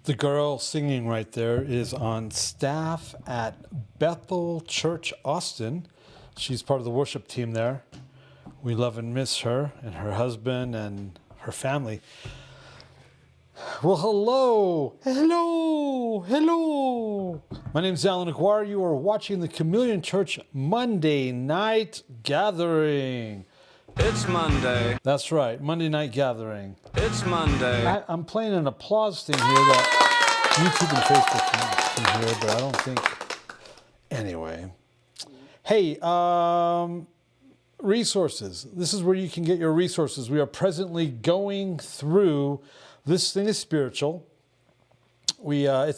The girl singing right there is on staff at Bethel Church, Austin. She's part of the worship team there. We love and miss her and her husband and her family. Well, hello. My name's Alan Aguirre. You are watching the Chameleon Church Monday Night Gathering. It's Monday. That's right, Monday Night Gathering. It's Monday. I'm playing an applause thing here that YouTube and Facebook can hear, but I don't think... Anyway. Hey, resources. This is where you can get your resources. We are presently going through This Thing is Spiritual. We're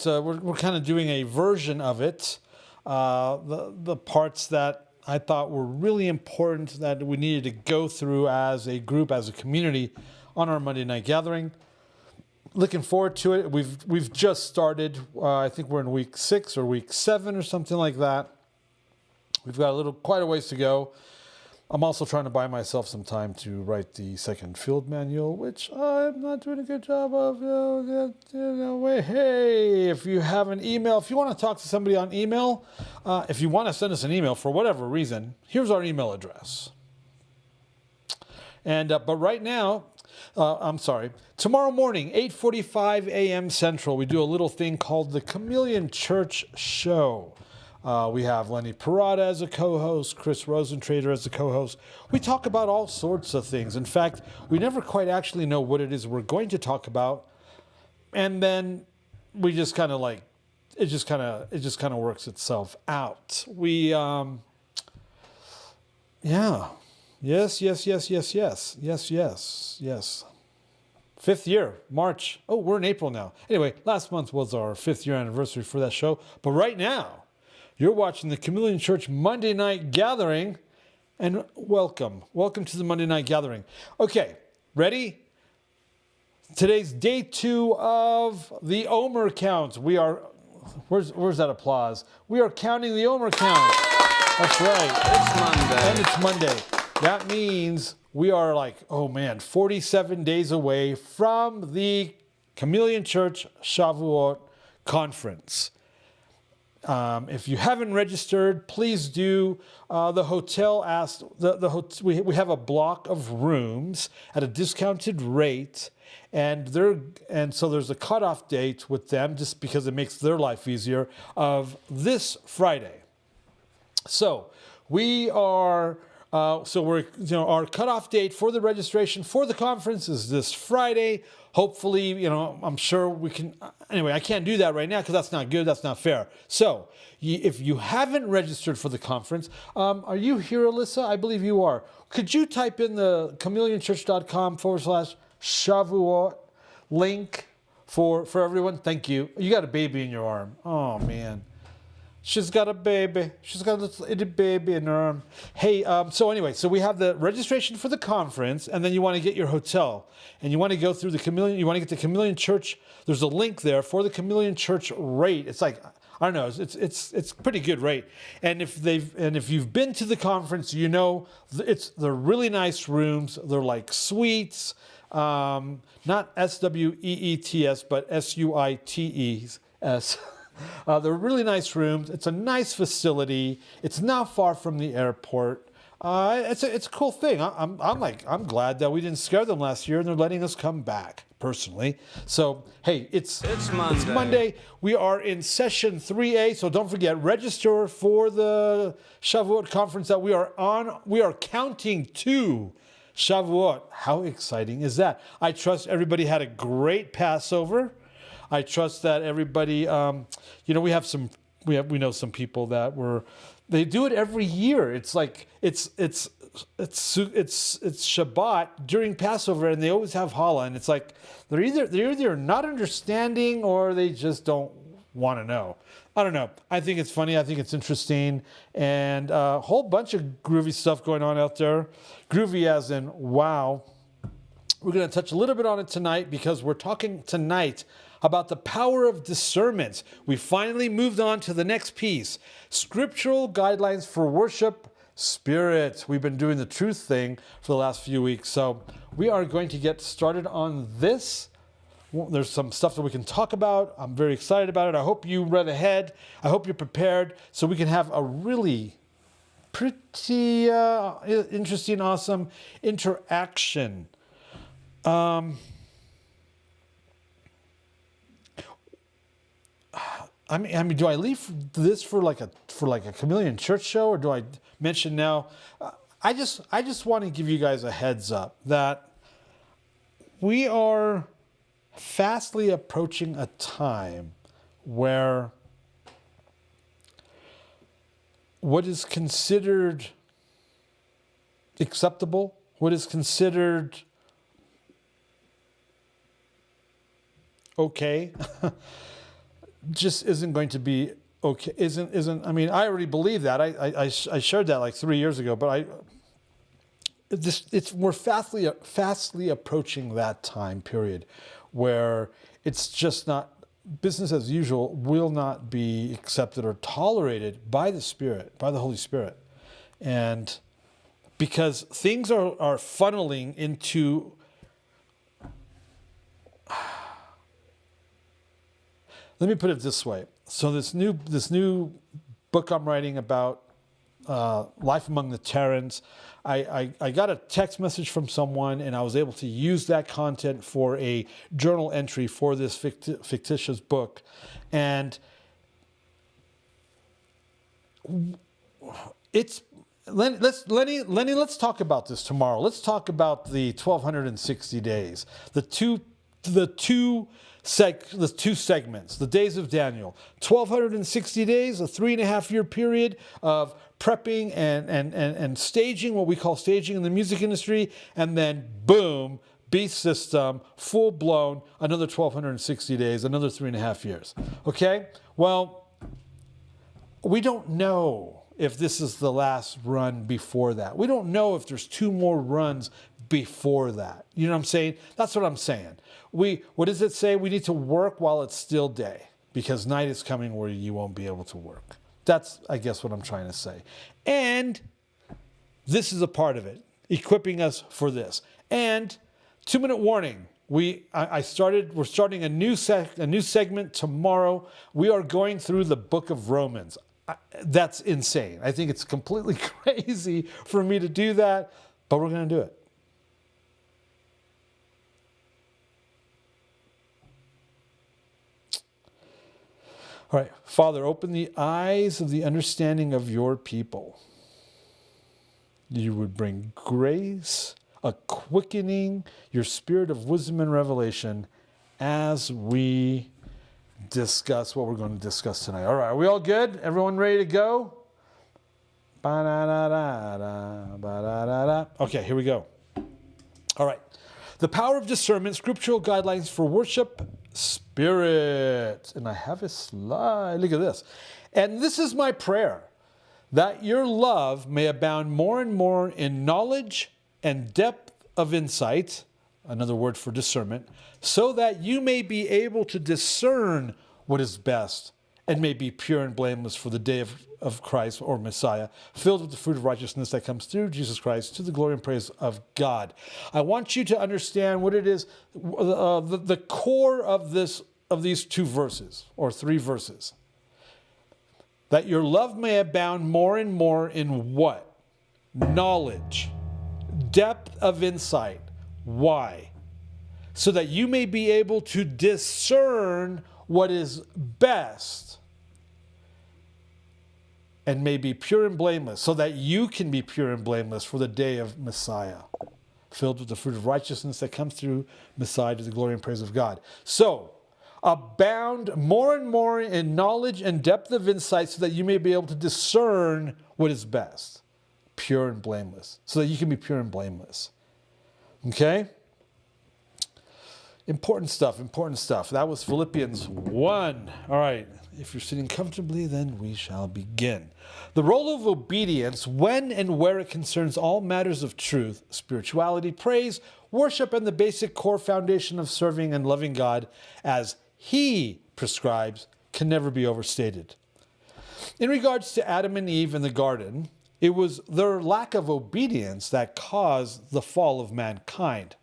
kind of doing a version of it. The parts that I thought were really important that we needed to go through as a group, as a community, on our Monday Night Gathering. Looking forward to it. We've just started. I think we're in week 6 or week 7 or something like that. We've got quite a ways to go. I'm also trying to buy myself some time to write the second field manual, which I'm not doing a good job of. Hey, if you have an email, if you want to talk to somebody on email, if you want to send us an email for whatever reason, here's our email address. And but right now, tomorrow morning, 8:45 a.m. Central, we do a little thing called the Chameleon Church Show. We have Lenny Parada as a co-host, Chris Rosentrader as a co-host. We talk about all sorts of things. In fact, we never quite actually know what it is we're going to talk about. And then we just kind of it just kind of works itself out. Yes. 5th year, March. Oh, we're in April now. Anyway, last month was our 5th year anniversary for that show. But right now, you're watching the Chameleon Church Monday Night Gathering, and welcome to the Monday Night Gathering. Okay, ready? Today's day 2 of the Omer count. We are, where's that applause? We are counting the Omer count. That's right. It's Monday. And it's Monday. That means we are 47 days away from the Chameleon Church Shavuot Conference. If you haven't registered, please do. The hotel asked, we have a block of rooms at a discounted rate, and so there's a cutoff date with them, just because it makes their life easier, of this Friday. So we are. Our cutoff date for the registration for the conference is this Friday. Hopefully, I'm sure we can. Anyway, I can't do that right now because that's not good. That's not fair. So if you haven't registered for the conference, are you here, Alyssa? I believe you are. Could you type in the chameleonchurch.com/Shavuot link for everyone? Thank you. You got a baby in your arm. Oh, man. She's got a baby. She's got a little itty baby in her arm. Hey, so we have the registration for the conference, and then you want to get your hotel, and you want to go through the Chameleon. You want to get the Chameleon Church. There's a link there for the Chameleon Church rate. It's I don't know. It's pretty good rate. And if you've been to the conference, they're really nice rooms. They're like suites, not SWEETS, but SUITES. They're really nice rooms. It's a nice facility. It's not far from the airport. It's a cool thing. I'm glad that we didn't scare them last year and they're letting us come back, personally. So hey, it's Monday. It's Monday. We are in session 3A. So don't forget, register for the Shavuot conference that we are on. We are counting to Shavuot. How exciting is that? I trust everybody had a great Passover. I trust that everybody, we know some people that they do it every year. It's like, it's Shabbat during Passover, and they always have challah, and it's like, they're either not understanding or they just don't want to know. I don't know. I think it's funny. I think it's interesting, and a whole bunch of groovy stuff going on out there. Groovy as in wow. We're going to touch a little bit on it tonight because we're talking tonight about the power of discernment. We finally moved on to the next piece, scriptural guidelines for worship spirit. We've been doing the truth thing for the last few weeks. So we are going to get started on this There's some stuff that we can talk about. I'm very excited about it. I hope you read ahead. I hope you're prepared so we can have a really pretty interesting, awesome interaction. I mean, do I leave this for like a Chameleon Church show, or do I mention now? I just want to give you guys a heads up that we are fastly approaching a time where what is considered acceptable, what is considered okay, just isn't going to be okay. Isn't. I mean, I already believe that. I shared that like 3 years ago, but we're fastly approaching that time period where it's just not, business as usual will not be accepted or tolerated by the Spirit, by the Holy Spirit. And because things are funneling into let me put it this way. So this new book I'm writing about life among the Terrans, I got a text message from someone, and I was able to use that content for a journal entry for this fictitious book. And Lenny, let's talk about this tomorrow. Let's talk about the 1260 days, the two segments, the days of Daniel. 1260 days, a 3.5 year period of prepping and staging, what we call staging in the music industry, and then boom, beast system, full blown, another 1260 days, another 3.5 years. Okay? Well, we don't know if this is the last run before that. We don't know if there's 2 more runs before that. You know what I'm saying? That's what I'm saying. What does it say? We need to work while it's still day, because night is coming where you won't be able to work. That's, I guess, what I'm trying to say. And this is a part of it, equipping us for this. And 2-minute warning. We're starting a new segment tomorrow. We are going through the book of Romans. That's insane. I think it's completely crazy for me to do that, but we're going to do it. All right, Father, open the eyes of the understanding of your people. You would bring grace, a quickening, your spirit of wisdom and revelation as we discuss what we're going to discuss tonight. All right, are we all good? Everyone ready to go? Okay, here we go. All right. The Power of Discernment, scriptural guidelines for worship, spirit. And I have a slide. Look at this. And this is my prayer, that your love may abound more and more in knowledge and depth of insight, another word for discernment, so that you may be able to discern what is best and may be pure and blameless for the day of Christ or Messiah, filled with the fruit of righteousness that comes through Jesus Christ to the glory and praise of God. I want you to understand what it is, the core of these 2 verses or 3 verses. That your love may abound more and more in what? Knowledge, depth of insight. Why? So that you may be able to discern what is best and may be pure and blameless, so that you can be pure and blameless for the day of Messiah, filled with the fruit of righteousness that comes through Messiah to the glory and praise of God. So, abound more and more in knowledge and depth of insight, so that you may be able to discern what is best, pure and blameless, so that you can be pure and blameless. Okay? Important stuff. That was Philippians 1. All right. If you're sitting comfortably, then we shall begin. The role of obedience, when and where it concerns all matters of truth, spirituality, praise, worship, and the basic core foundation of serving and loving God as He prescribes, can never be overstated. In regards to Adam and Eve in the garden, it was their lack of obedience that caused the fall of mankind.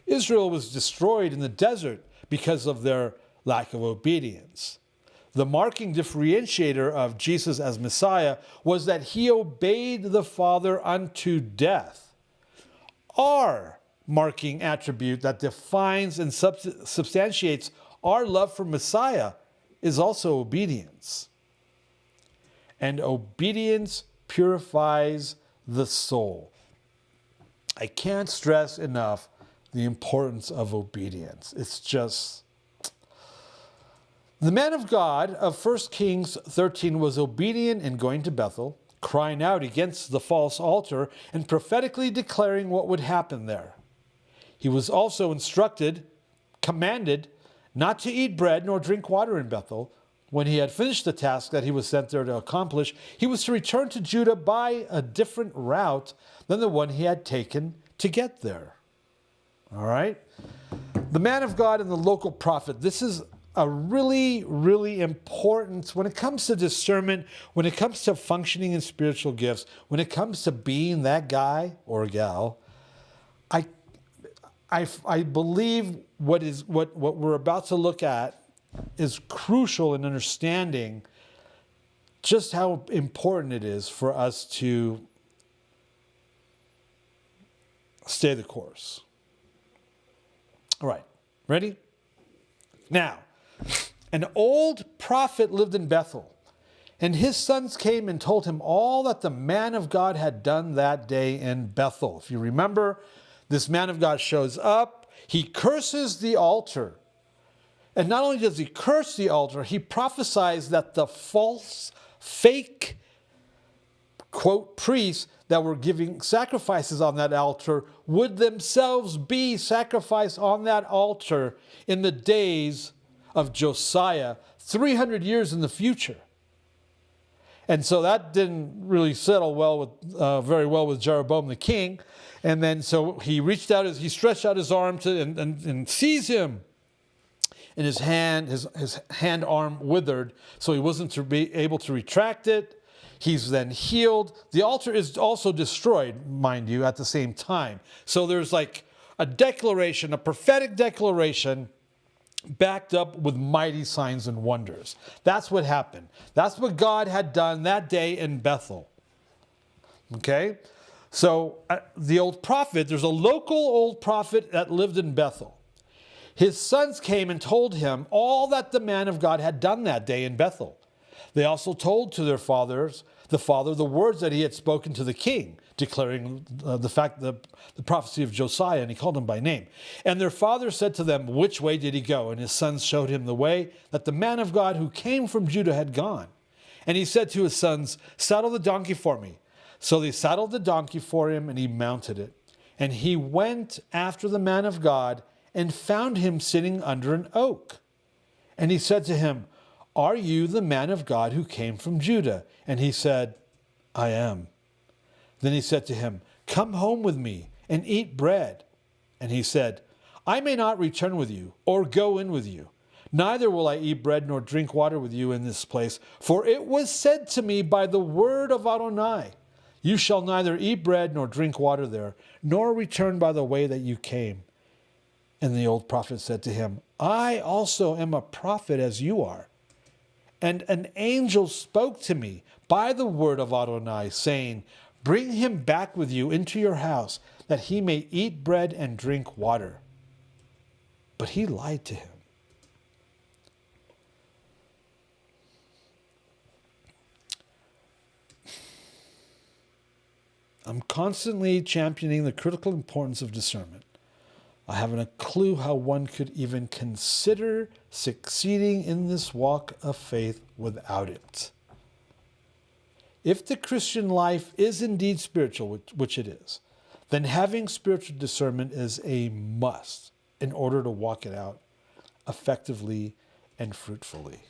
Israel was destroyed in the desert because of their lack of obedience. The marking differentiator of Jesus as Messiah was that he obeyed the Father unto death. Our marking attribute that defines and substantiates our love for Messiah is also obedience. And obedience purifies the soul. I can't stress enough the importance of obedience. It's just... The man of God of 1 Kings 13 was obedient in going to Bethel, crying out against the false altar, and prophetically declaring what would happen there. He was also commanded not to eat bread nor drink water in Bethel. When he had finished the task that he was sent there to accomplish, he was to return to Judah by a different route than the one he had taken to get there. All right? The man of God and the local prophet. This is a really, really important, when it comes to discernment, when it comes to functioning in spiritual gifts, when it comes to being that guy or gal, I believe what we're about to look at is crucial in understanding just how important it is for us to stay the course. All right, ready? Now, an old prophet lived in Bethel, and his sons came and told him all that the man of God had done that day in Bethel. If you remember, this man of God shows up, he curses the altar. And not only does he curse the altar, he prophesies that the false, fake, quote, priests that were giving sacrifices on that altar would themselves be sacrificed on that altar in the days of Josiah, 300 years in the future. And so that didn't really settle very well with Jeroboam the king. And then so he stretched out his arm and seized him. And his hand arm withered, so he wasn't to be able to retract it. He's then healed. The altar is also destroyed, mind you, at the same time. So there's like a declaration, a prophetic declaration, backed up with mighty signs and wonders. That's what happened. That's what God had done that day in Bethel. Okay? So the old prophet, there's a local old prophet that lived in Bethel. His sons came and told him all that the man of God had done that day in Bethel. They also told to the father the words that he had spoken to the king, declaring the prophecy of Josiah, and he called him by name. And their father said to them, which way did he go? And his sons showed him the way that the man of God who came from Judah had gone. And he said to his sons, saddle the donkey for me. So they saddled the donkey for him, and he mounted it. And he went after the man of God and found him sitting under an oak. And he said to him, are you the man of God who came from Judah? And he said, I am. Then he said to him, come home with me and eat bread. And he said, I may not return with you or go in with you. Neither will I eat bread nor drink water with you in this place. For it was said to me by the word of Adonai, you shall neither eat bread nor drink water there, nor return by the way that you came. And the old prophet said to him, I also am a prophet as you are. And an angel spoke to me by the word of Adonai, saying, bring him back with you into your house, that he may eat bread and drink water. But he lied to him. I'm constantly championing the critical importance of discernment. I haven't a clue how one could even consider succeeding in this walk of faith without it. If the Christian life is indeed spiritual, which it is, then having spiritual discernment is a must in order to walk it out effectively and fruitfully.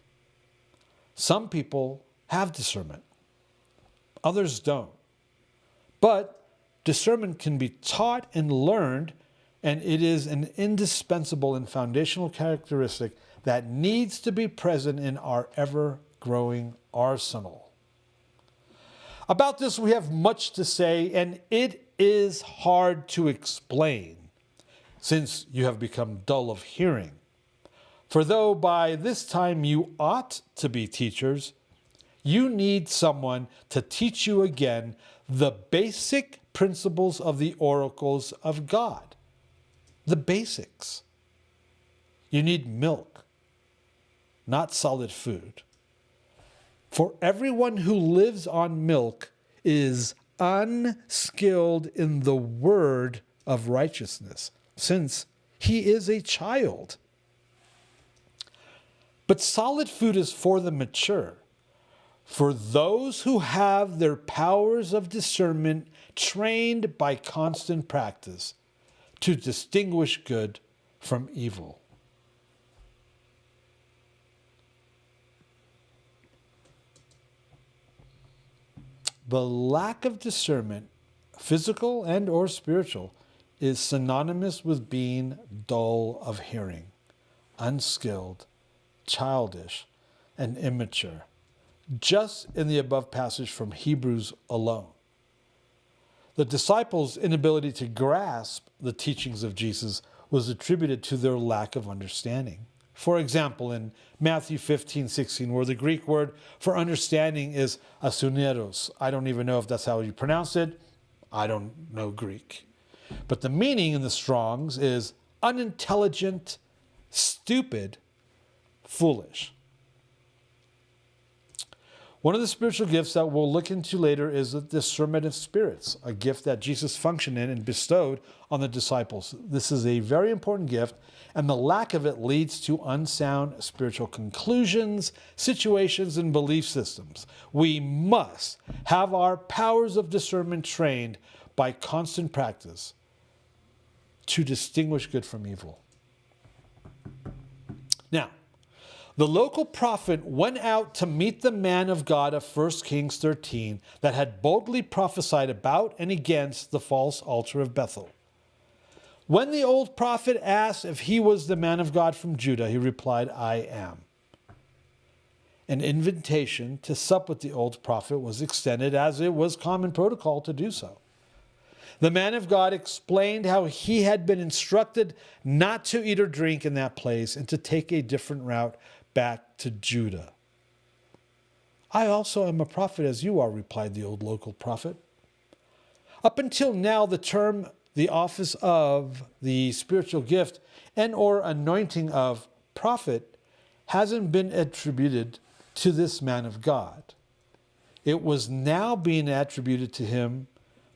Some people have discernment, others don't. But discernment can be taught and learned, and it is an indispensable and foundational characteristic that needs to be present in our ever-growing arsenal. About this, we have much to say, and it is hard to explain since you have become dull of hearing. For though by this time you ought to be teachers, you need someone to teach you again the basic principles of the oracles of God. The basics. You need milk, not solid food. For everyone who lives on milk is unskilled in the word of righteousness, since he is a child. But solid food is for the mature, for those who have their powers of discernment trained by constant practice to distinguish good from evil. The lack of discernment, physical and or spiritual, is synonymous with being dull of hearing, unskilled, childish, and immature, just in the above passage from Hebrews alone. The disciples' inability to grasp the teachings of Jesus was attributed to their lack of understanding. For example, in Matthew 15:16, where the Greek word for understanding is asuneros. I don't even know if that's how you pronounce it. I don't know Greek. But the meaning in the Strong's is unintelligent, stupid, foolish. One of the spiritual gifts that we'll look into later is the discernment of spirits, a gift that Jesus functioned in and bestowed on the disciples. This is a very important gift, and the lack of it leads to unsound spiritual conclusions, situations, and belief systems. We must have our powers of discernment trained by constant practice to distinguish good from evil. Now, the local prophet went out to meet the man of God of 1 Kings 13 that had boldly prophesied about and against the false altar of Bethel. When the old prophet asked if he was the man of God from Judah, he replied, I am. An invitation to sup with the old prophet was extended, as it was common protocol to do so. The man of God explained how he had been instructed not to eat or drink in that place and to take a different route back to Judah. I also am a prophet as you are, replied the old local prophet. Up until now, the term, the office of, the spiritual gift, and or anointing of prophet hasn't been attributed to this man of God. It was now being attributed to him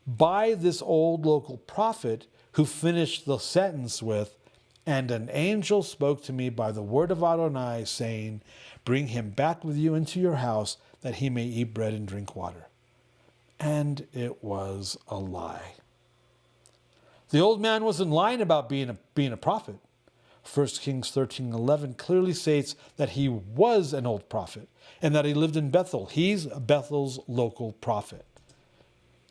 by this old local prophet, who finished the sentence with, and an angel spoke to me by the word of Adonai, saying, bring him back with you into your house, that he may eat bread and drink water. And it was a lie. The old man wasn't lying about being a prophet. 1 Kings 13:11 clearly states that he was an old prophet and that he lived in Bethel. He's Bethel's local prophet.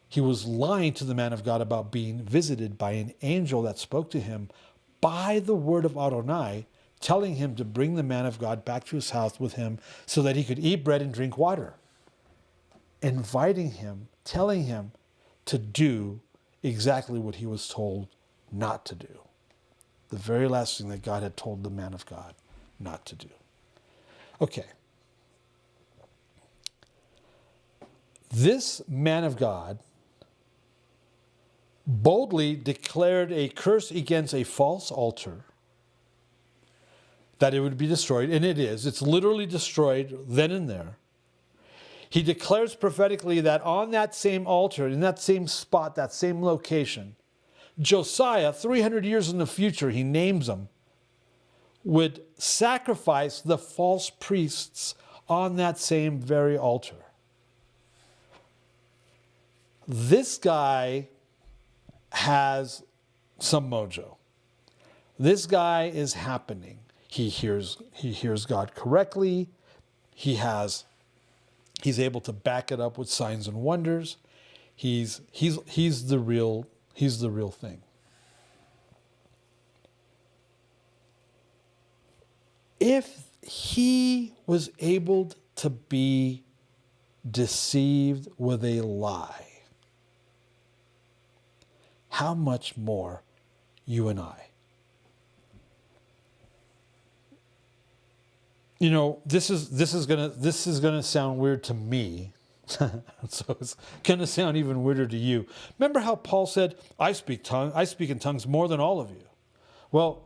He was lying to the man of God about being visited by an angel that spoke to him by the word of Adonai, telling him to bring the man of God back to his house with him so that he could eat bread and drink water. Inviting him, telling him to do exactly what he was told not to do. The very last thing that God had told the man of God not to do. Okay. This man of God boldly declared a curse against a false altar, that it would be destroyed, and it is. It's literally destroyed then and there. He declares prophetically that on that same altar, in that same spot, that same location, Josiah, 300 years in the future, he names them, would sacrifice the false priests on that same very altar. This guy has some mojo. This guy is happening. He hears God correctly. He's able to back it up with signs and wonders. He's the real thing. If he was able to be deceived with a lie, how much more you and I? this is gonna sound weird to me. So it's gonna sound even weirder to you. Remember how Paul said, I speak in tongues more than all of you. Well,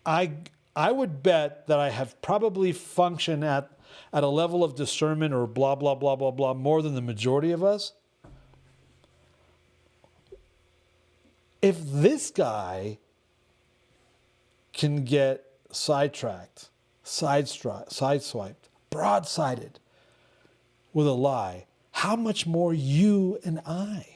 I would bet that I have probably functioned at a level of discernment or blah, blah, blah, blah, blah, more than the majority of us. If this guy can get sidetracked, sideswiped, broadsided with a lie, how much more you and I?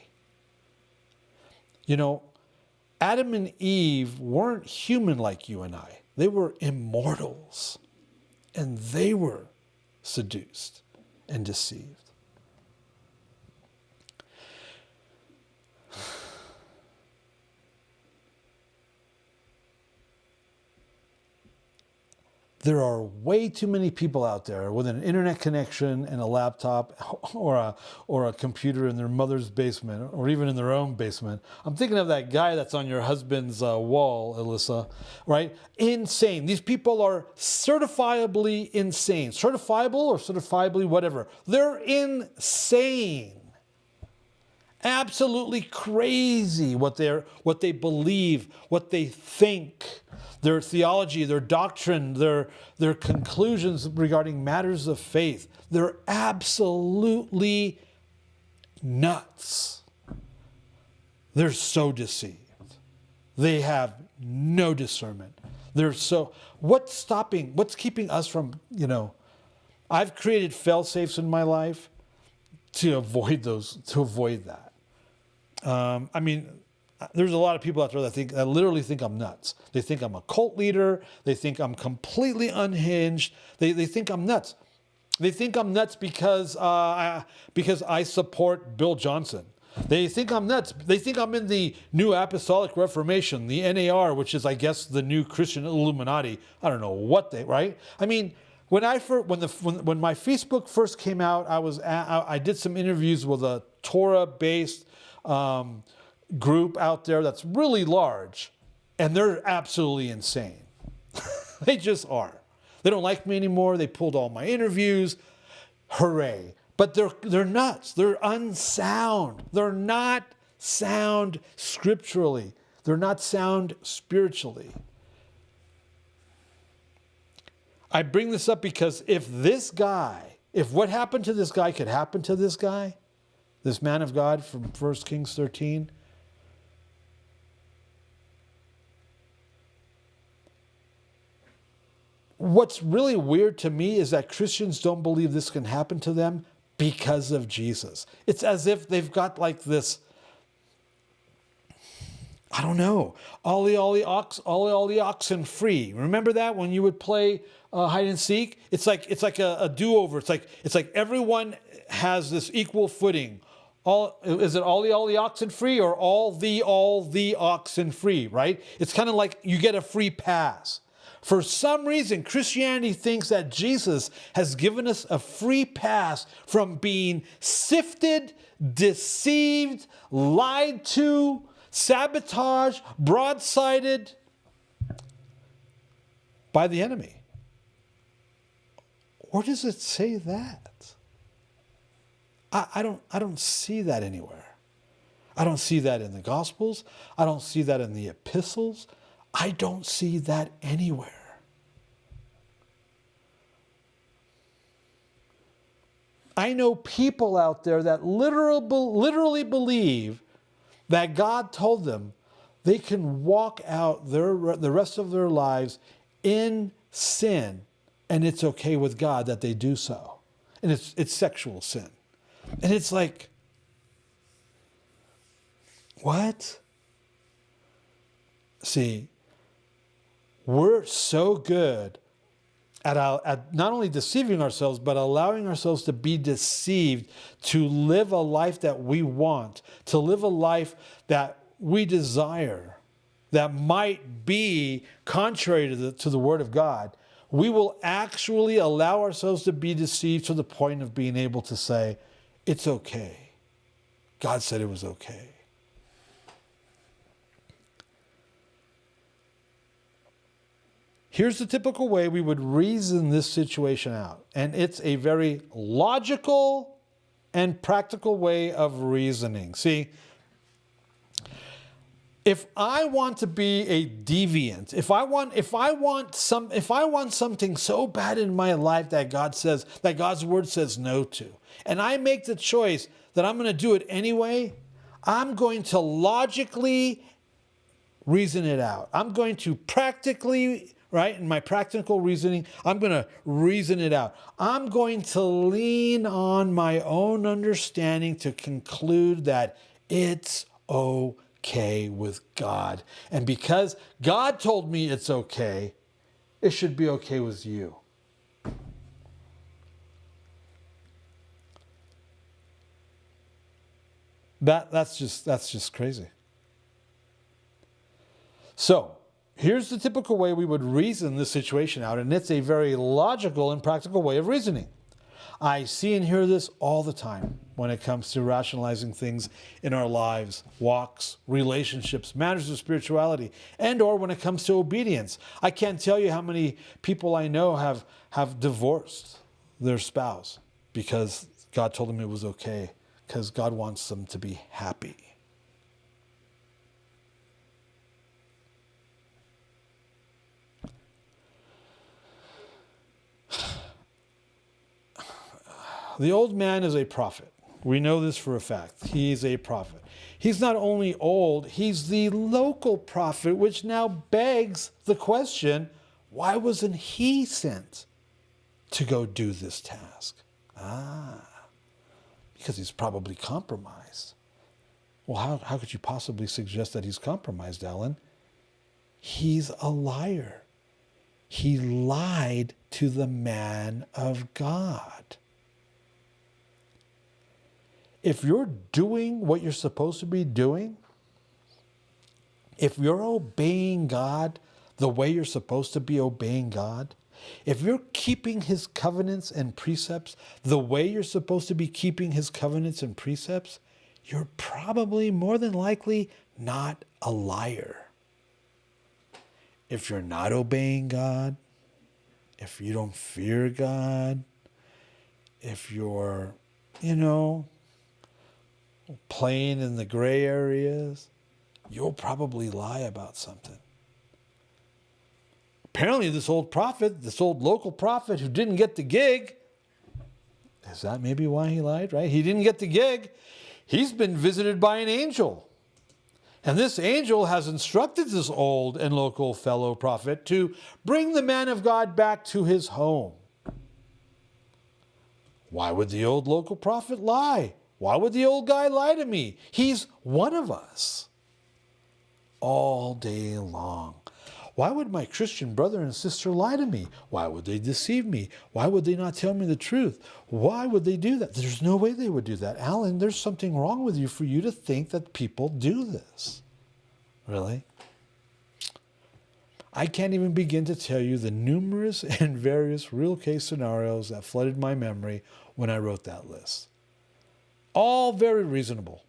Adam and Eve weren't human like you and I. They were immortals. And they were seduced and deceived. There are way too many people out there with an internet connection and a laptop or a computer in their mother's basement or even in their own basement. I'm thinking of that guy that's on your husband's wall, Alyssa, right? Insane. These people are certifiably insane. Certifiable or certifiably whatever. They're insane. Absolutely crazy what they believe, what they think, their theology, their doctrine, their conclusions regarding matters of faith. They're absolutely nuts. They're so deceived. They have no discernment. What's keeping us from, I've created fail-safes in my life to avoid that. There's a lot of people out there that literally think I'm nuts. They think I'm a cult leader. They think I'm completely unhinged. They think I'm nuts. They think I'm nuts because I support Bill Johnson. They think I'm nuts. They think I'm in the New Apostolic Reformation, the NAR, which is, I guess, the new Christian Illuminati. I don't know what right? When my Facebook first came out, I did some interviews with a Torah-based group out there that's really large, and they're absolutely insane. They just are. They don't like me anymore. They pulled all my interviews. Hooray. But they're nuts. They're unsound. They're not sound scripturally. They're not sound spiritually. I bring this up because if what happened to this guy could happen to this guy, this man of God from 1 Kings 13, what's really weird to me is that Christians don't believe this can happen to them because of Jesus. It's as if they've got like this, I don't know, ollie oxen free. Remember that when you would play hide and seek? It's like a do-over. It's like everyone has this equal footing. Is it ollie oxen free or all the oxen free, right? It's kind of like you get a free pass. For some reason, Christianity thinks that Jesus has given us a free pass from being sifted, deceived, lied to, sabotaged, broadsided by the enemy. Where does it say that? I don't see that anywhere. I don't see that in the Gospels. I don't see that in the epistles. I don't see that anywhere. I know people out there that literally believe that God told them they can walk out the rest of their lives in sin, and it's okay with God that they do so. And it's sexual sin. And it's like, what? See, we're so good at not only deceiving ourselves, but allowing ourselves to be deceived, to live a life that we want, to live a life that we desire, that might be contrary to the Word of God. We will actually allow ourselves to be deceived to the point of being able to say, it's okay. God said it was okay. here's the typical way we would reason this situation out. And it's a very logical and practical way of reasoning. See, if I want to be a deviant, if I want something so bad in my life that God's word says no to, and I make the choice that I'm going to do it anyway, I'm going to logically reason it out. I'm going to practically, right, in my practical reasoning, I'm going to reason it out. I'm going to lean on my own understanding to conclude that it's okay with God. And because God told me it's okay, it should be okay with you. That's just crazy. So, here's the typical way we would reason this situation out, and it's a very logical and practical way of reasoning. I see and hear this all the time when it comes to rationalizing things in our lives, walks, relationships, matters of spirituality, and or when it comes to obedience. I can't tell you how many people I know have divorced their spouse because God told them it was okay, because God wants them to be happy. The old man is a prophet. We know this for a fact. He's a prophet. He's not only old, he's the local prophet, which now begs the question, why wasn't he sent to go do this task? Because he's probably compromised. Well, how could you possibly suggest that he's compromised, Alan? He's a liar. He lied to the man of God. If you're doing what you're supposed to be doing, if you're obeying God the way you're supposed to be obeying God, if you're keeping his covenants and precepts the way you're supposed to be keeping his covenants and precepts, you're probably more than likely not a liar. If you're not obeying God, if you don't fear God, if you're, playing in the gray areas, you'll probably lie about something. Apparently this old local prophet who didn't get the gig, is that maybe why he lied, right? He didn't get the gig. He's been visited by an angel. And this angel has instructed this old and local fellow prophet to bring the man of God back to his home. Why would the old local prophet lie? Why would the old guy lie to me? He's one of us. All day long. Why would my Christian brother and sister lie to me? Why would they deceive me? Why would they not tell me the truth? Why would they do that? There's no way they would do that. Alan, there's something wrong with you for you to think that people do this. Really? I can't even begin to tell you the numerous and various real case scenarios that flooded my memory when I wrote that list. All very reasonable.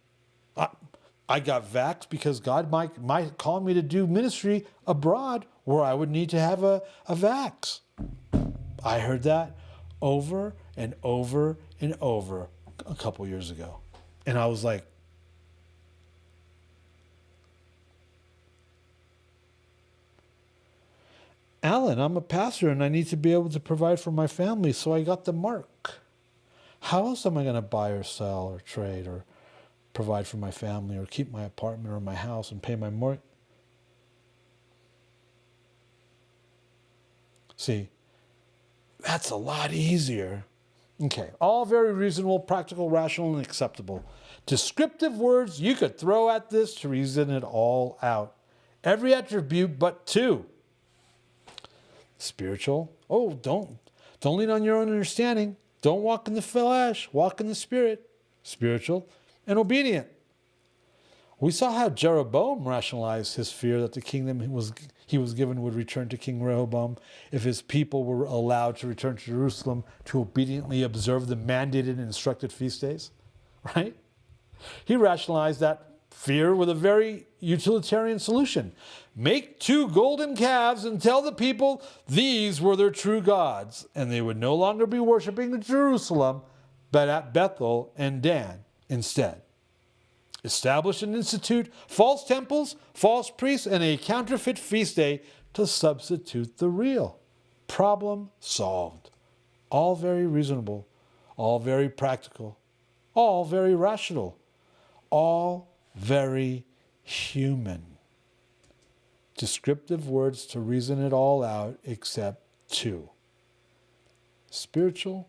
I got vaxxed because God might call me to do ministry abroad where I would need to have a vax. I heard that over and over and over a couple years ago. And I was like, Alan, I'm a pastor and I need to be able to provide for my family, so I got the mark. How else am I going to buy or sell or trade or provide for my family or keep my apartment or my house and pay my mortgage? See, that's a lot easier. Okay, all very reasonable, practical, rational, and acceptable. Descriptive words you could throw at this to reason it all out. Every attribute but two. Spiritual. Oh, don't lean on your own understanding. Don't walk in the flesh, walk in the spirit. Spiritual and obedient. We saw how Jeroboam rationalized his fear that the kingdom he was given would return to King Rehoboam if his people were allowed to return to Jerusalem to obediently observe the mandated and instructed feast days. Right? He rationalized that fear with a very utilitarian solution. Make 2 golden calves and tell the people these were their true gods, and they would no longer be worshiping in Jerusalem, but at Bethel and Dan instead. Establish and institute false temples, false priests, and a counterfeit feast day to substitute the real. Problem solved. All very reasonable, all very practical, all very rational, all very human. Descriptive words to reason it all out except 2. Spiritual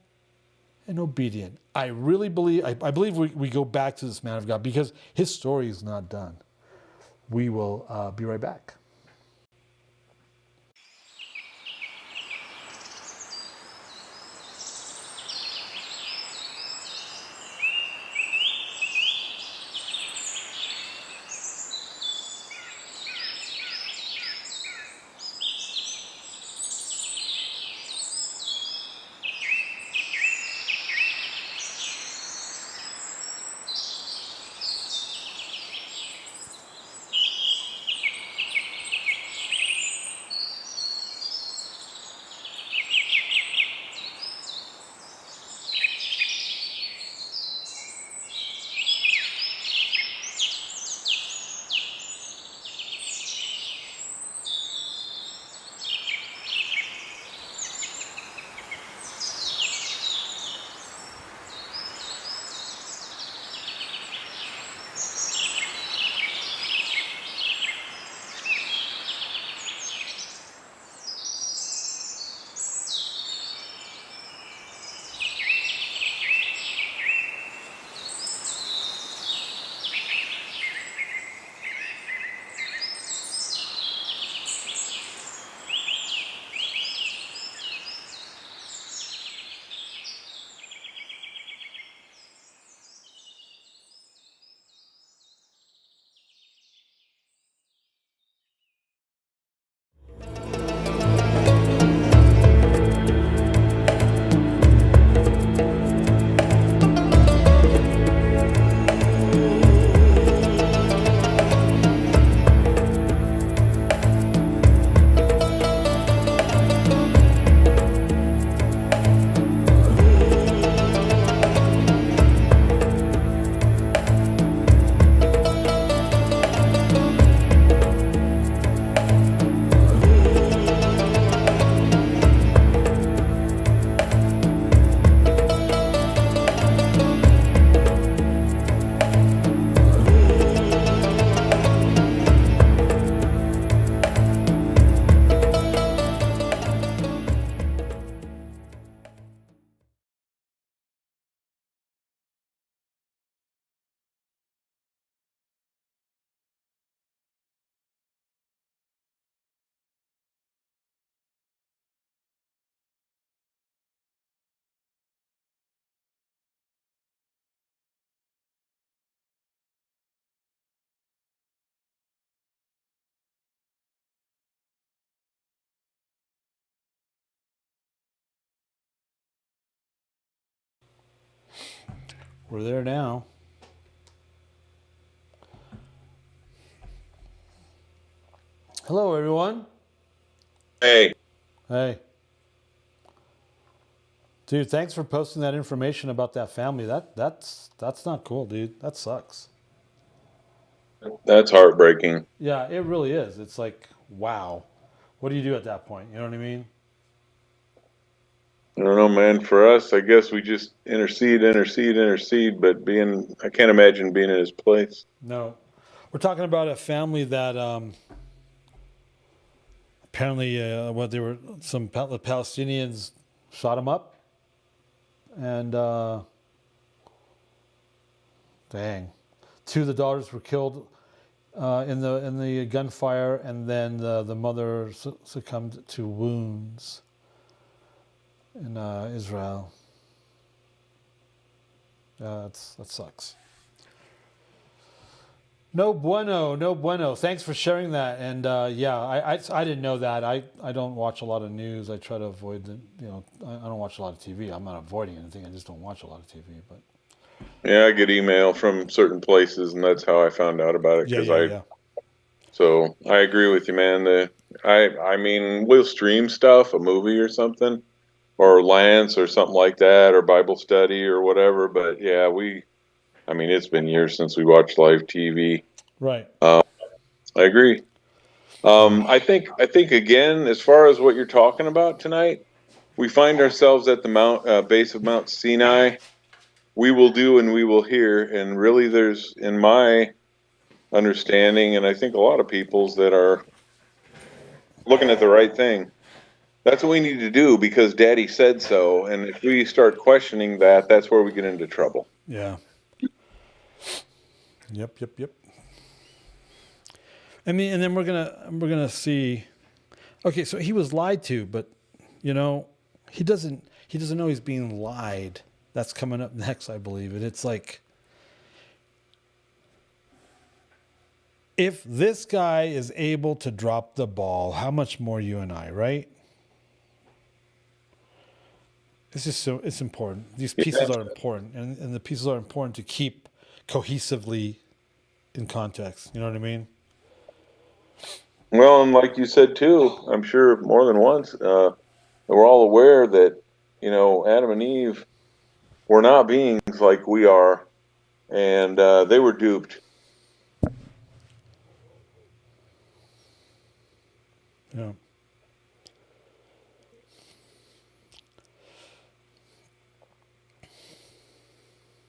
and obedient. I really believe, I believe we go back to this man of God because his story is not done. We will be right back. We're there now. Hello, everyone. Hey. Hey. Dude, thanks for posting that information about that family. That's not cool, dude. That sucks. That's heartbreaking. Yeah, it really is. It's like, wow. What do you do at that point? You know what I mean? I don't know, man. For us, I guess we just intercede, but I can't imagine being in his place. No. We're talking about a family that apparently the Palestinians shot him up. And dang. 2 of the daughters were killed in the gunfire, and then the mother succumbed to wounds in Israel. That sucks. No bueno, no bueno. Thanks for sharing that. And I didn't know that. I don't watch a lot of news. I try to avoid I don't watch a lot of TV. I'm not avoiding anything. I just don't watch a lot of TV. But Yeah, I get email from certain places, and that's how I found out about it. Yeah. So I agree with you, man. I mean, we'll stream stuff, a movie or something, or Lance or something like that, or Bible study or whatever. But yeah, I mean, it's been years since we watched live TV. Right. I agree. I think again, as far as what you're talking about tonight, we find ourselves at the base of Mount Sinai. We will do and we will hear, and really, there's in my understanding, and I think a lot of people's that are looking at the right thing. That's what we need to do because Daddy said so. And if we start questioning that, that's where we get into trouble. Yeah. Yep. I mean, and then we're gonna see. Okay, so he was lied to, but you know, he doesn't know he's being lied. That's coming up next, I believe, and it's like, if this guy is able to drop the ball, how much more you and I, right? It's just so it's important. These pieces are important, and the pieces are important to keep cohesively in context. You know what I mean? Well, and like you said too, I'm sure more than once, we're all aware that, Adam and Eve were not beings like we are, and they were duped. Yeah.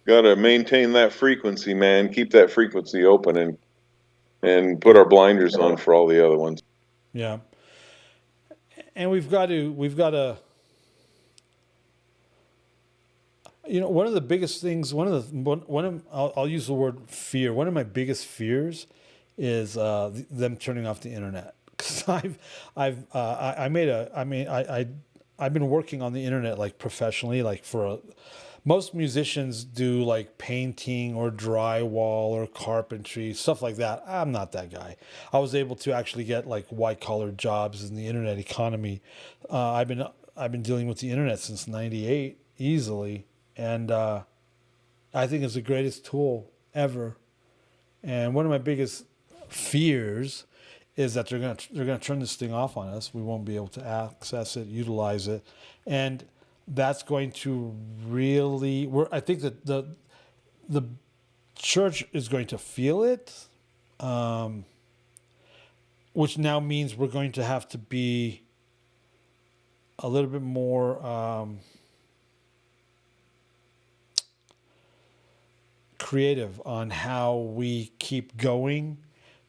Got to maintain that frequency, man. Keep that frequency open and put our blinders on for all the other ones. Yeah. And we've got to one of the biggest things, I'll use the word fear. One of my biggest fears is them turning off the internet. Because I've been working on the internet like professionally, like most musicians do like painting or drywall or carpentry, stuff like that. I'm not that guy. I was able to actually get like white collar jobs in the internet economy. I've been dealing with the internet since '98 easily, and I think it's the greatest tool ever. And one of my biggest fears is that they're gonna turn this thing off on us. We won't be able to access it, utilize it, and that's going to really. I think that the church is going to feel it, which now means we're going to have to be a little bit more creative on how we keep going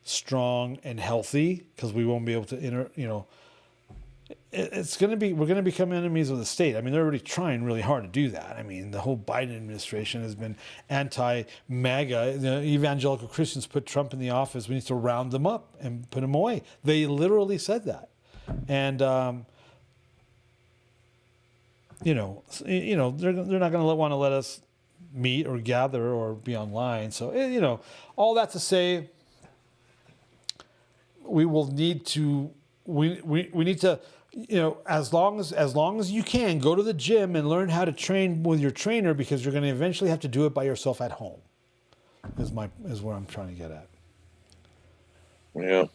strong and healthy, because we won't be able to we're going to become enemies of the state. I mean, they're already trying really hard to do that. I mean, the whole Biden administration has been anti-MAGA. The evangelical Christians put Trump in the office. We need to round them up and put him away. They literally said that. And, they're not going to want to let us meet or gather or be online. So, all that to say, we will need to, we need to, as long as you can, go to the gym and learn how to train with your trainer, because you're going to eventually have to do it by yourself at home. Is where I'm trying to get at. Yeah.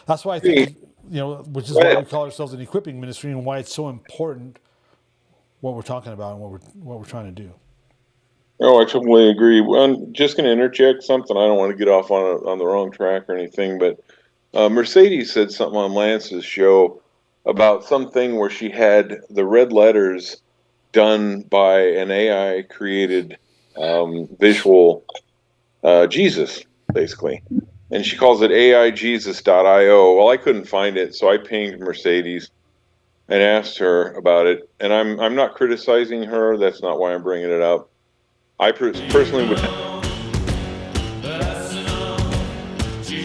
That's why I think, which is why we call ourselves an equipping ministry, and why it's so important what we're talking about and what we're trying to do. Oh, I totally agree. Well, I'm just going to interject something. I don't want to get off on the wrong track or anything, but Mercedes said something on Lance's show about something where she had the red letters done by an AI created visual Jesus, basically. And she calls it AIJesus.io. Well, I couldn't find it, so I pinged Mercedes and asked her about it. And I'm not criticizing her. That's not why I'm bringing it up. I personally would.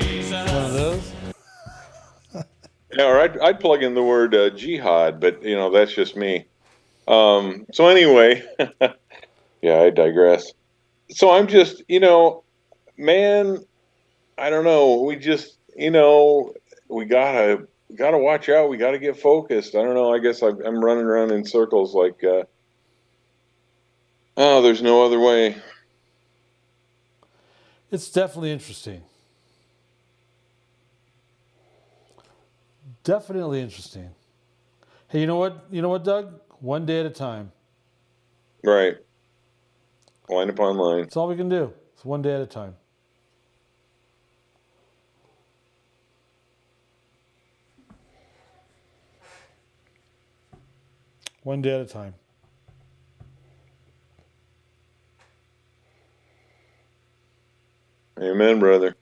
One of those? Yeah, or I'd plug in the word jihad, but that's just me. So anyway, yeah, I digress. So I'm just, man, I don't know. We just, we gotta watch out. We gotta get focused. I don't know. I guess I'm running around in circles like, oh, there's no other way. It's definitely interesting. Definitely interesting. Hey, you know what? You know what, Doug? One day at a time. Right. Line upon line. That's all we can do. It's one day at a time. One day at a time. Amen, brother.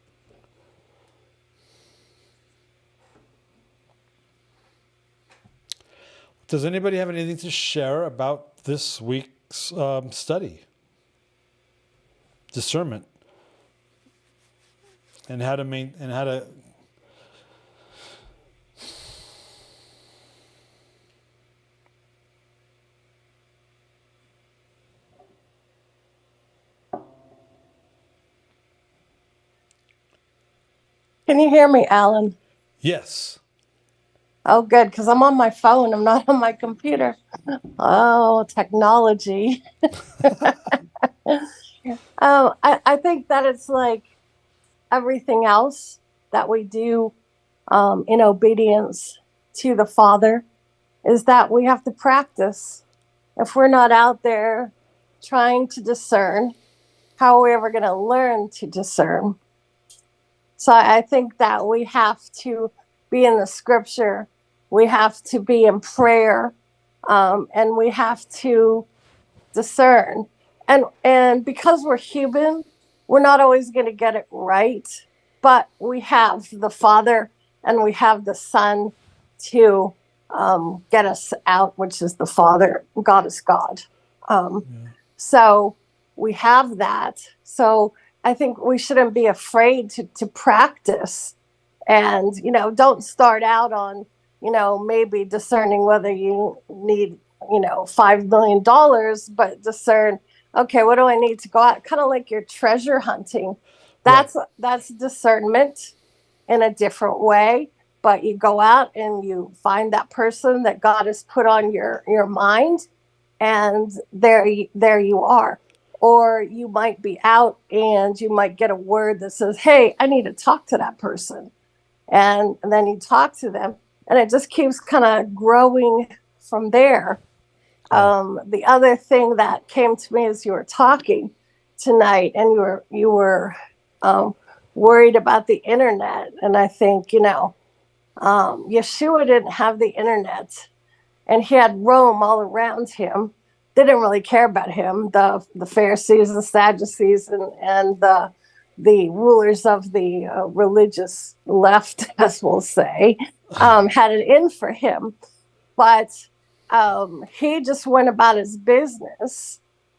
Does anybody have anything to share about this week's study? Discernment. And how to Can you hear me, Alan? Yes. Oh, good, because I'm on my phone. I'm not on my computer. Oh, technology. I think that it's like everything else that we do in obedience to the Father is that we have to practice. If we're not out there trying to discern, how are we ever going to learn to discern? So I think that we have to be in the scripture, we have to be in prayer, and we have to discern. And because we're human, we're not always going to get it right, but we have the Father and we have the Son to get us out, which is the Father. God is God. So we have that. So I think we shouldn't be afraid to practice, and don't start out on maybe discerning whether you need $5 million, but discern, okay, what do I need to go out, kind of like your treasure hunting. That's discernment in a different way, but you go out and you find that person that God has put on your mind, and there you are. Or you might be out and you might get a word that says, hey, I need to talk to that person. And then you talk to them, and it just keeps kind of growing from there. The other thing that came to me as you were talking tonight, and you were worried about the internet. And I think, Yeshua didn't have the internet, and he had Rome all around him. They didn't really care about him. The Pharisees, the Sadducees, and the rulers of the religious left, as we'll say, had it in for him. But he just went about his business,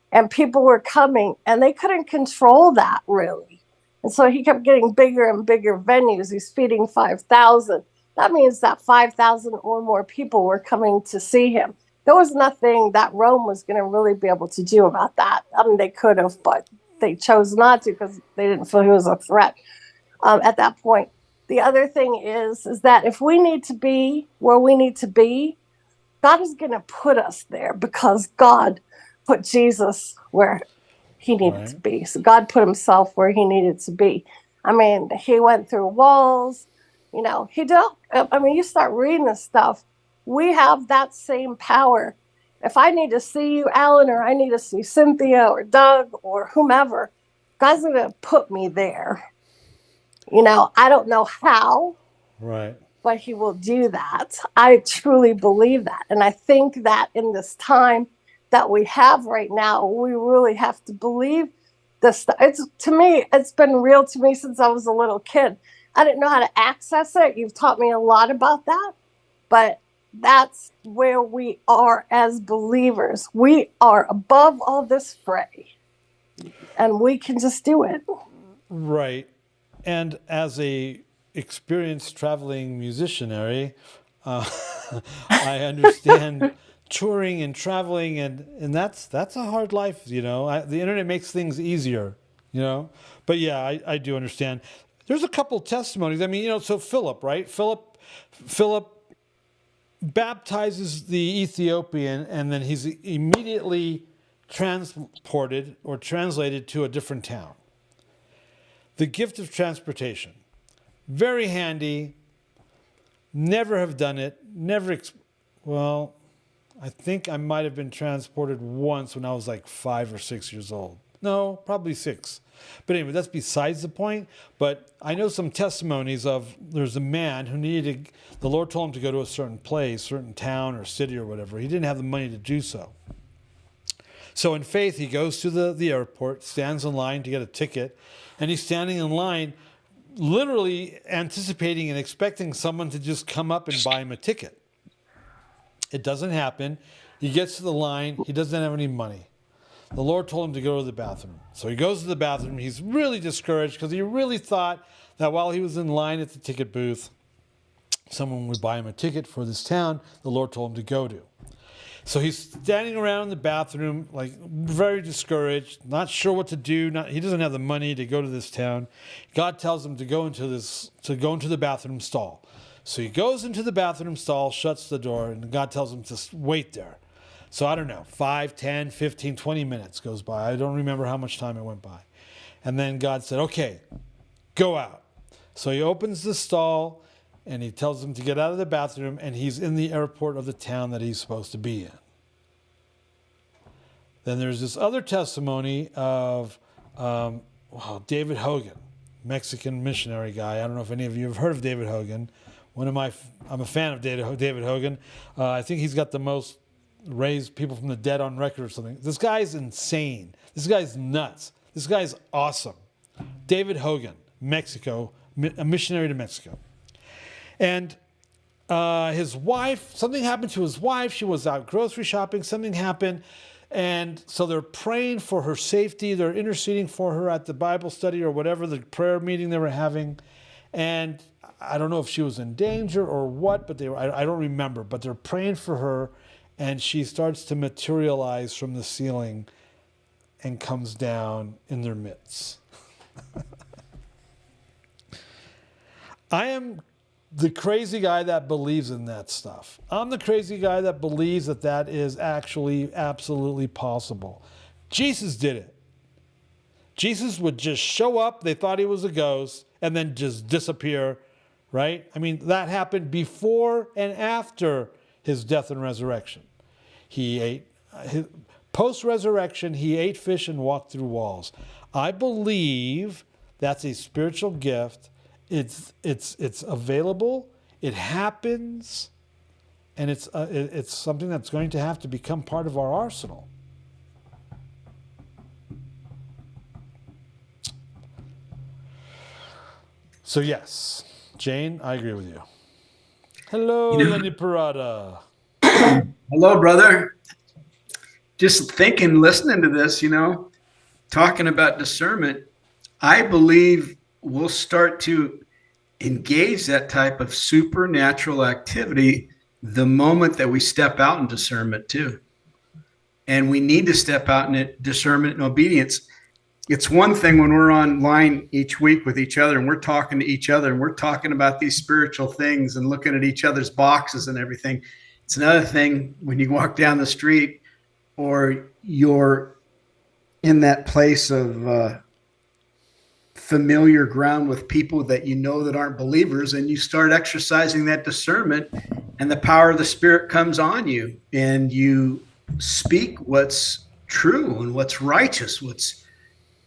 and people were coming, and they couldn't control that really. And so he kept getting bigger and bigger venues. He's feeding 5,000. That means that 5,000 or more people were coming to see him. There was nothing that Rome was going to really be able to do about that. I mean, they could have, but they chose not to because they didn't feel he was a threat at that point. The other thing is that if we need to be where we need to be, God is going to put us there because God put Jesus where he needed to be. So God put himself where he needed to be. I mean, he went through walls. He did. I mean, you start reading this stuff. We have that same power. If I need to see you, Alan, or I need to see Cynthia or Doug or whomever, God's going to put me there. I don't know how. Right. But he will do that. I truly believe that. And I think that in this time that we have right now, we really have to believe this. To me, it's been real to me since I was a little kid. I didn't know how to access it. You've taught me a lot about that. But that's where we are as believers. We are above all this fray. And we can just do it. Right. And as a experienced traveling musicianary, I understand touring and traveling, and that's a hard life. The internet makes things easier. But yeah, I do understand. There's a couple testimonies. I mean, so Philip, right? Philip baptizes the Ethiopian, and then he's immediately transported or translated to a different town. The gift of transportation. Very handy. Never have done it. Well, I think I might have been transported once when I was like 5 or 6 years old. No, probably 6. But anyway, that's besides the point. But I know some testimonies of there's a man who the Lord told him to go to a certain place, certain town or city or whatever. He didn't have the money to do so. So in faith, he goes to the airport, stands in line to get a ticket, and he's standing in line literally anticipating and expecting someone to just come up and buy him a ticket. It doesn't happen. He gets to the line. He doesn't have any money. The Lord told him to go to the bathroom. So he goes to the bathroom. He's really discouraged because he really thought that while he was in line at the ticket booth, someone would buy him a ticket for this town the Lord told him to go to. So he's standing around in the bathroom, like very discouraged, not sure what to do. He doesn't have the money to go to this town. God tells him to go into the bathroom stall. So he goes into the bathroom stall, shuts the door, and God tells him to wait there. So I don't know, 5, 10, 15, 20 minutes goes by. I don't remember how much time it went by. And then God said, okay, go out. So he opens the stall, and he tells him to get out of the bathroom, and he's in the airport of the town that he's supposed to be in. Then there's this other testimony of David Hogan, Mexican missionary guy. I don't know if any of you have heard of David Hogan. I'm a fan of David Hogan. I think he's got the most raised people from the dead on record or something. This guy's insane. This guy's nuts. This guy's awesome. David Hogan, Mexico, a missionary to Mexico. And his wife, something happened to his wife. She was out grocery shopping. Something happened. And so they're praying for her safety. They're interceding for her at the Bible study or whatever, the prayer meeting they were having. And I don't know if she was in danger or what, but I don't remember. But they're praying for her, and she starts to materialize from the ceiling and comes down in their midst. I am the crazy guy that believes in that stuff. I'm the crazy guy that believes that is actually absolutely possible. Jesus did it. Jesus would just show up, they thought he was a ghost, and then just disappear, right? I mean, that happened before and after his death and resurrection. Post-resurrection, he ate fish and walked through walls. I believe that's a spiritual gift. It's available. It happens, and it's something that's going to have to become part of our arsenal. So yes, Jane, I agree with you. Hello, Lenny Parada. Hello, brother. Just thinking, listening to this, talking about discernment, I believe we'll start to engage that type of supernatural activity the moment that we step out in discernment too. And we need to step out in it, discernment and obedience. It's one thing when we're online each week with each other and we're talking to each other and we're talking about these spiritual things and looking at each other's boxes and everything. It's another thing when you walk down the street or you're in that place of familiar ground with people that that aren't believers, and you start exercising that discernment and the power of the Spirit comes on you and you speak what's true and what's righteous,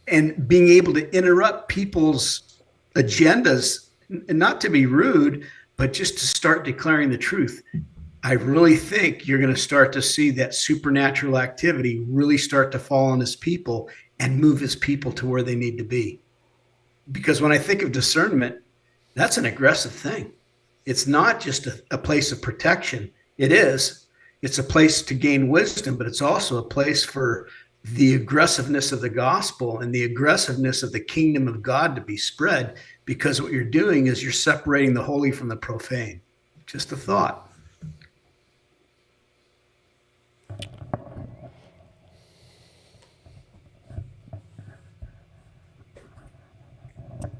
and being able to interrupt people's agendas, and not to be rude, but just to start declaring the truth. I really think you're going to start to see that supernatural activity really start to fall on his people and move his people to where they need to be. Because when I think of discernment, that's an aggressive thing. It's not just a place of protection. It is. It's a place to gain wisdom, but it's also a place for the aggressiveness of the gospel and the aggressiveness of the kingdom of God to be spread, because what you're doing is you're separating the holy from the profane. Just a thought.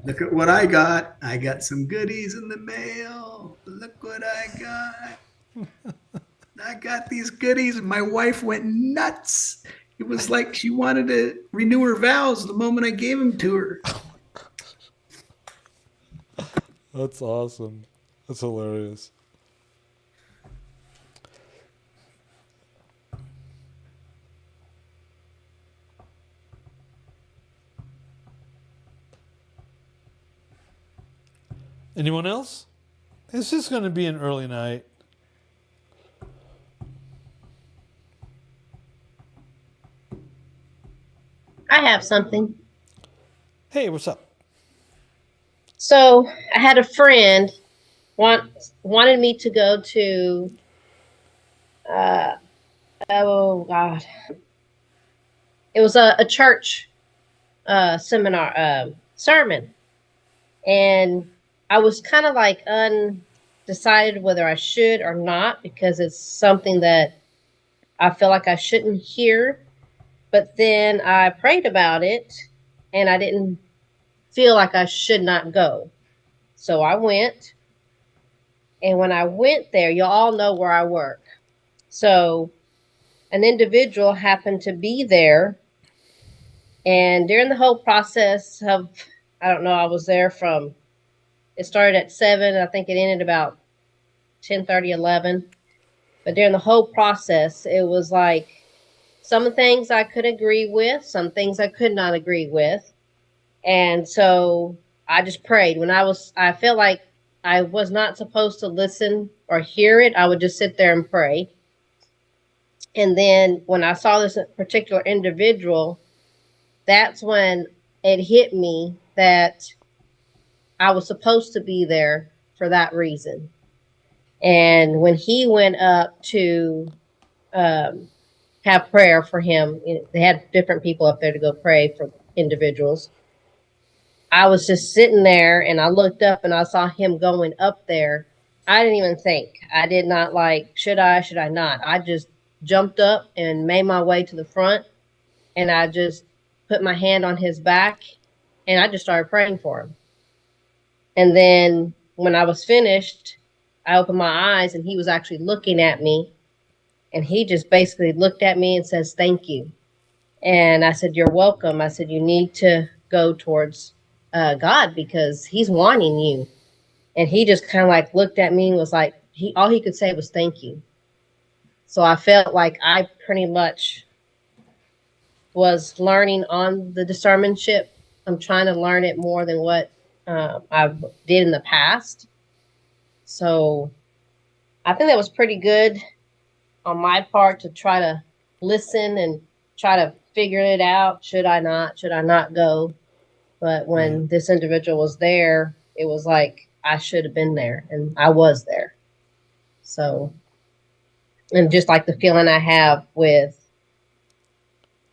Look at what I got. I got some goodies in the mail. Look what I got. I got these goodies and my wife went nuts. It was like she wanted to renew her vows the moment I gave them to her. That's awesome. That's hilarious. Anyone else? This is going to be an early night. I have something. Hey, what's up? So I had a friend wanted me to go to oh God. It was a church seminar sermon. And I was kind of like undecided whether I should or not, because it's something that I feel like I shouldn't hear. But then I prayed about it and I didn't feel like I should not go. So I went. And when I went there, you all know where I work. So an individual happened to be there. And during the whole process of, I don't know, I was there from, it started at 7. I think it ended about 10:30, 11. But during the whole process, it was like some things I could agree with, some things I could not agree with. And so I just prayed. I felt like I was not supposed to listen or hear it, I would just sit there and pray. And then when I saw this particular individual, that's when it hit me that I was supposed to be there for that reason. And when he went up to have prayer for him, they had different people up there to go pray for individuals. I was just sitting there and I looked up and I saw him going up there. I didn't even think. I did not like, should I not? I just jumped up and made my way to the front and I just put my hand on his back and I just started praying for him. And then when I was finished, I opened my eyes and he was actually looking at me. And he just basically looked at me and says, "Thank you." And I said, "You're welcome." I said, "You need to go towards God because he's wanting you." And he just kind of like looked at me and was like, all he could say was "thank you." So I felt like I pretty much was learning on the discernmentship. I'm trying to learn it more than what I did in the past. So I think that was pretty good on my part to try to listen and try to figure it out. Should I not go? But when this individual was there, it was like I should have been there and I was there. So, and just like the feeling I have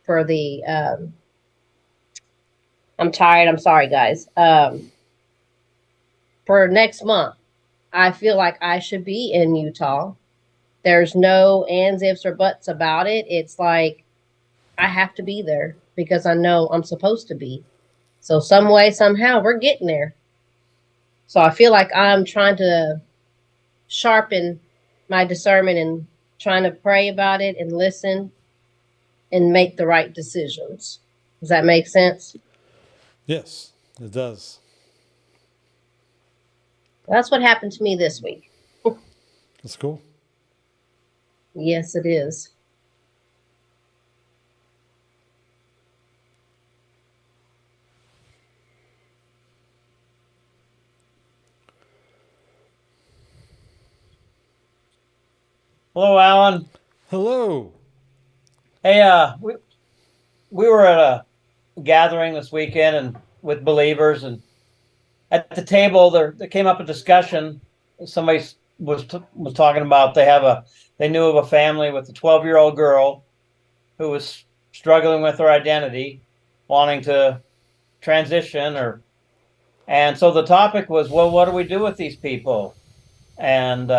for the, I'm tired. I'm sorry, guys. For next month, I feel like I should be in Utah. There's no ands, ifs, or buts about it. It's like I have to be there because I know I'm supposed to be. So some way, somehow, we're getting there. So I feel like I'm trying to sharpen my discernment and trying to pray about it and listen and make the right decisions. Does that make sense? Yes, it does. That's what happened to me this week. That's cool. Yes, it is. Hello, Alan. Hello. Hey, we were at a gathering this weekend and with believers, and at the table there came up a discussion. Somebody was talking about they knew of a family with a 12-year-old girl who was struggling with her identity, wanting to transition, and so the topic was, well, what do we do with these people? And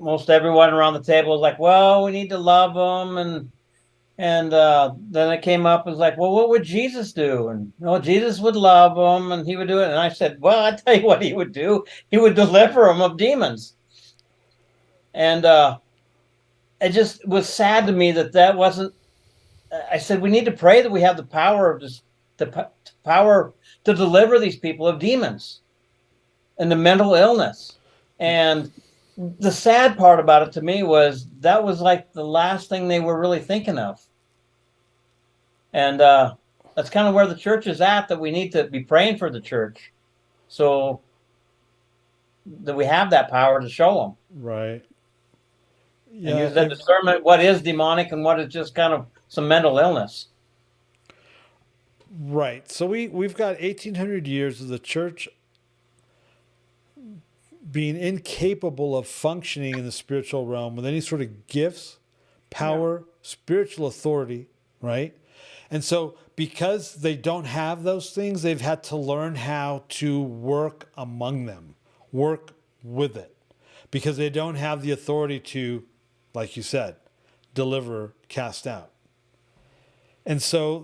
most everyone around the table was like, well, we need to love them. And then it came up and was like, well, what would Jesus do? And Jesus would love them and he would do it. And I said, well, I tell you what he would do. He would deliver them of demons. And it just was sad to me that wasn't. I said, we need to pray that we have the power of the power to deliver these people of demons. and the mental illness. And the sad part about it to me was that was like the last thing they were really thinking of. And that's kind of where the church is at, that we need to be praying for the church so that we have that power to show them. Right. And use that discernment, what is demonic and what is just kind of some mental illness. Right. So we've got 1,800 years of the church being incapable of functioning in the spiritual realm with any sort of gifts, power, spiritual authority, right? And so because they don't have those things, they've had to learn how to work among them, work with it, because they don't have the authority to, like you said, deliver, cast out. And so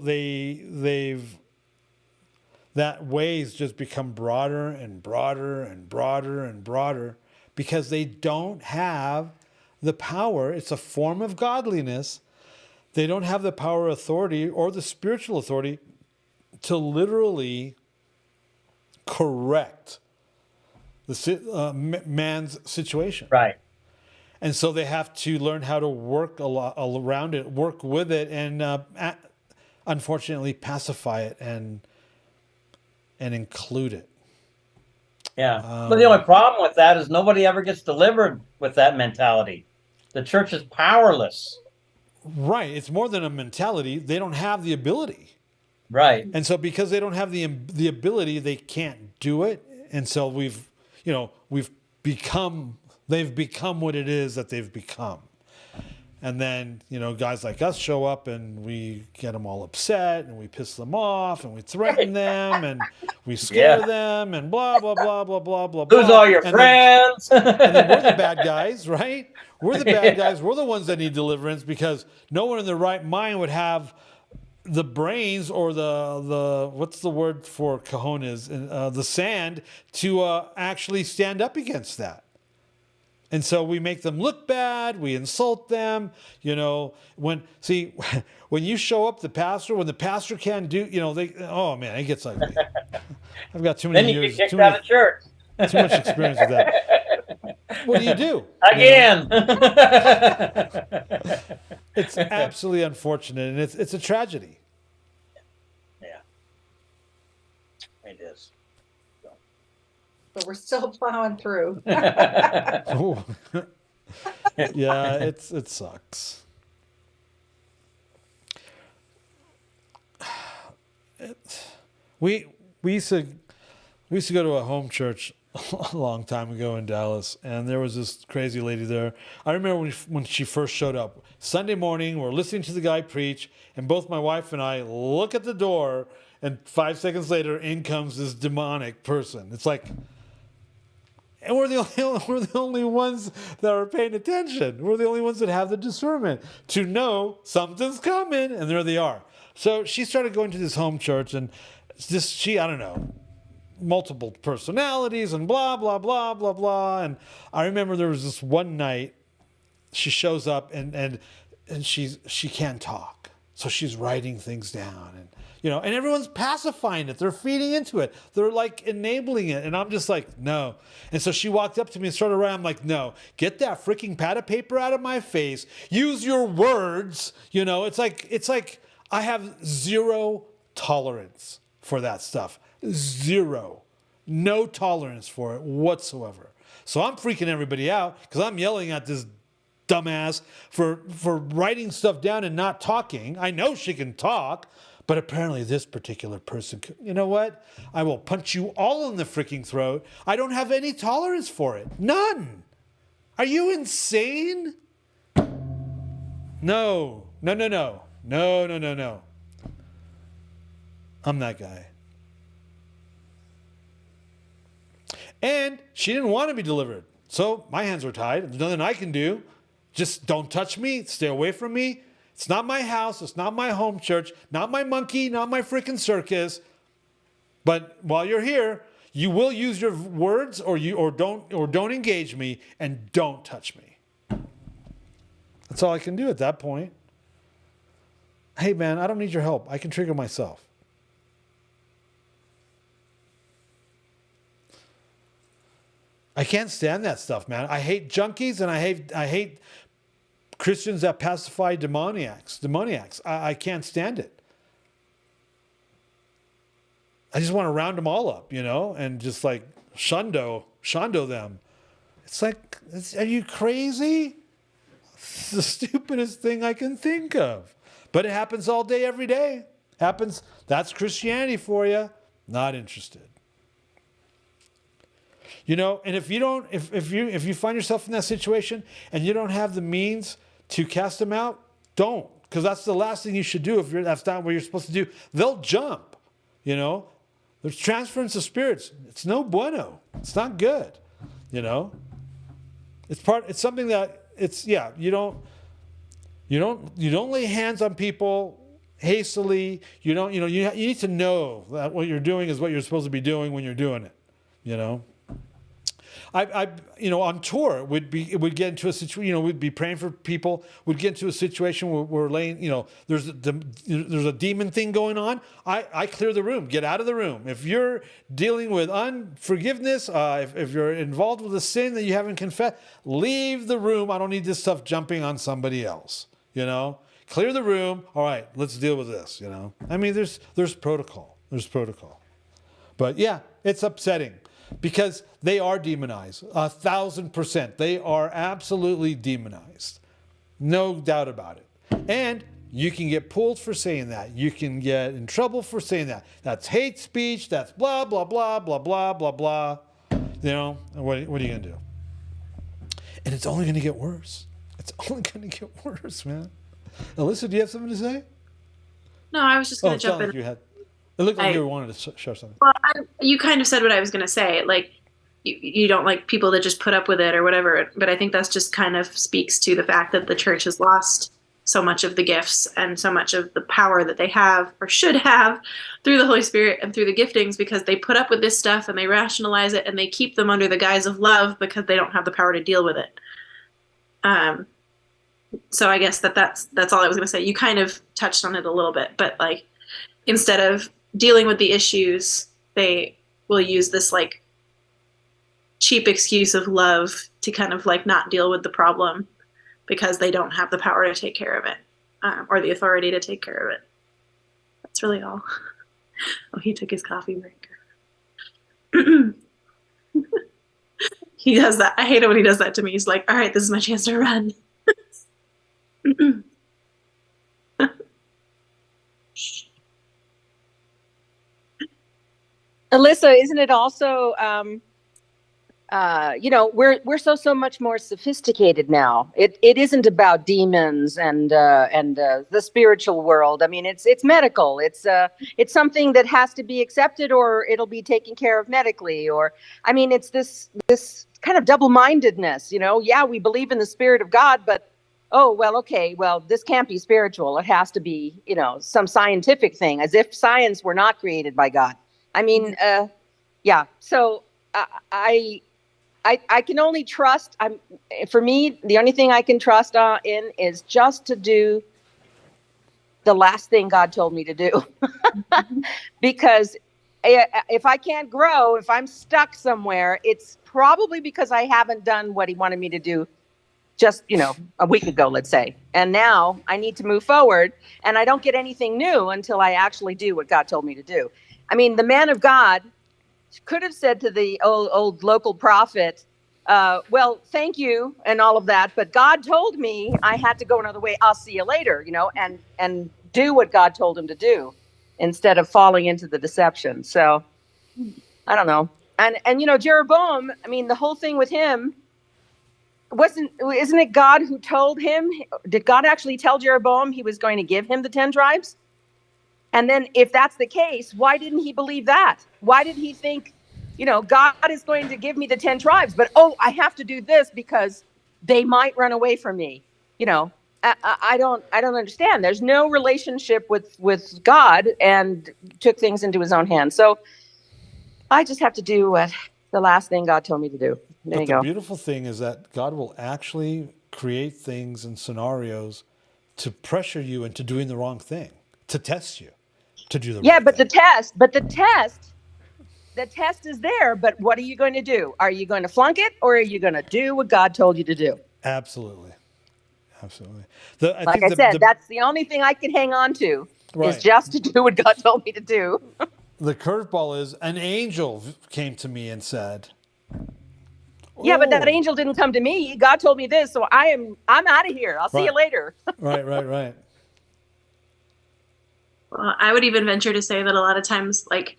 that way's just become broader and broader and broader and broader because they don't have the power. It's a form of godliness. They don't have the power, authority, or the spiritual authority to literally correct the man's situation. Right. And so they have to learn how to work around it, work with it, and unfortunately pacify it and include it. Yeah. But the only problem with that is nobody ever gets delivered with that mentality. The church is powerless. Right. It's more than a mentality. They don't have the ability. Right. And so because they don't have the ability, they can't do it. And so they've become what it is that they've become. And then, guys like us show up and we get them all upset and we piss them off and we threaten them and we scare them and blah, blah, blah, blah, blah, blah, blah. Who's all your friends? And then we're the bad guys, right? We're the bad guys. We're the ones that need deliverance because no one in their right mind would have the brains or the what's the word for cojones, the sand to actually stand up against that. And so we make them look bad. We insult them. When you show up, when the pastor can't do, oh man, it gets ugly. I've got too many years. Then you get kicked out of church. Too much experience with that. What do? Again. It's absolutely unfortunate, and it's a tragedy. Yeah, it is. But we're still plowing through. Yeah, it sucks. We used to go to a home church a long time ago in Dallas, and there was this crazy lady there. I remember when she first showed up. Sunday morning, we're listening to the guy preach, and both my wife and I look at the door, and 5 seconds later, in comes this demonic person. It's like, and we're the only ones that are paying attention. We're the only ones that have the discernment to know something's coming, and there they are. So she started going to this home church, and I don't know, multiple personalities and blah, blah, blah, blah, blah. And I remember there was this one night she shows up and she can't talk. So she's writing things down and everyone's pacifying it. They're feeding into it. They're like enabling it. And I'm just like, no. And so she walked up to me and started writing. I'm like, no, get that freaking pad of paper out of my face. Use your words. It's like I have zero tolerance for that stuff. Zero. No tolerance for it whatsoever. So I'm freaking everybody out because I'm yelling at this dumbass for writing stuff down and not talking. I know she can talk, but apparently this particular person, you know what? I will punch you all in the freaking throat. I don't have any tolerance for it. None. Are you insane? No. I'm that guy. And she didn't want to be delivered. So my hands were tied. There's nothing I can do. Just don't touch me. Stay away from me. It's not my house. It's not my home church. Not my monkey. Not my freaking circus. But while you're here, you will use your words or don't engage me and don't touch me. That's all I can do at that point. Hey man, I don't need your help. I can trigger myself. I can't stand that stuff, man. I hate junkies, and I hate Christians that pacify demoniacs. I can't stand it. I just want to round them all up, and just like shondo them. It's like, are you crazy? It's the stupidest thing I can think of. But it happens all day, every day. Happens. That's Christianity for you. Not interested. And if you find yourself in that situation and you don't have the means to cast them out, don't. Because that's the last thing you should do that's not what you're supposed to do. They'll jump, There's transference of spirits. It's no bueno. It's not good, It's something that you don't lay hands on people hastily. You need to know that what you're doing is what you're supposed to be doing when you're doing it, I on tour would get into a situation, we'd be praying for people, we'd get into a situation where we're laying, there's a demon thing going on. I clear the room, get out of the room. If you're dealing with unforgiveness, if you're involved with a sin that you haven't confessed, leave the room. I don't need this stuff jumping on somebody else, clear the room. All right, let's deal with this, I mean, there's protocol, but yeah, it's upsetting. Because they are demonized, 1,000%. They are absolutely demonized. No doubt about it. And you can get pulled for saying that. You can get in trouble for saying that. That's hate speech. That's blah, blah, blah, blah, blah, blah, blah. And what are you going to do? And it's only going to get worse. It's only going to get worse, man. Alyssa, do you have something to say? No, I was just going to jump in. You had. It looked like you wanted to share something. Well, you kind of said what I was going to say. Like, you don't like people that just put up with it or whatever. But I think that's just kind of speaks to the fact that the church has lost so much of the gifts and so much of the power that they have or should have through the Holy Spirit and through the giftings, because they put up with this stuff and they rationalize it and they keep them under the guise of love because they don't have the power to deal with it. So I guess that's all I was going to say. You kind of touched on it a little bit, but like, instead of dealing with the issues, they will use this like cheap excuse of love to kind of like not deal with the problem because they don't have the power to take care of it, or the authority to take care of it. That's really all. Oh, he took his coffee break. He does that. I hate it when he does that to me. He's like, all right, this is my chance to run. Alyssa, isn't it also, we're so much more sophisticated now. It isn't about demons and the spiritual world. I mean, it's medical. It's something that has to be accepted, or it'll be taken care of medically. Or, I mean, it's this kind of double-mindedness. Yeah, we believe in the Spirit of God, but this can't be spiritual. It has to be, some scientific thing, as if science were not created by God. I mean, yeah. So I can only trust. For me, the only thing I can trust in is just to do the last thing God told me to do. Because if I can't grow, if I'm stuck somewhere, it's probably because I haven't done what He wanted me to do just, a week ago, let's say. And now I need to move forward, and I don't get anything new until I actually do what God told me to do. I mean, the man of God could have said to the old local prophet, well, thank you and all of that, but God told me I had to go another way. I'll see you later, and do what God told him to do instead of falling into the deception. So I don't know. And Jeroboam, I mean, the whole thing with him isn't it God who told him? Did God actually tell Jeroboam He was going to give him the 10 tribes? And then if that's the case, why didn't he believe that? Why did he think, God is going to give me the 10 tribes, but, I have to do this because they might run away from me. I don't understand. There's no relationship with God, and took things into his own hands. So I just have to do what the last thing God told me to do. There you go. The beautiful thing is that God will actually create things and scenarios to pressure you into doing the wrong thing, to test you, to do the right but thing. the test the test is there, but what are you going to do? Are you going to flunk it, or are you going to do what God told you to do? Absolutely. Absolutely. Like I said, that's the only thing I can hang on to, is just to do what God told me to do. The curveball is an angel came to me and said, yeah, but that angel didn't come to me. God told me this, so I'm out of here. I'll see you later. Right. Well, I would even venture to say that a lot of times, like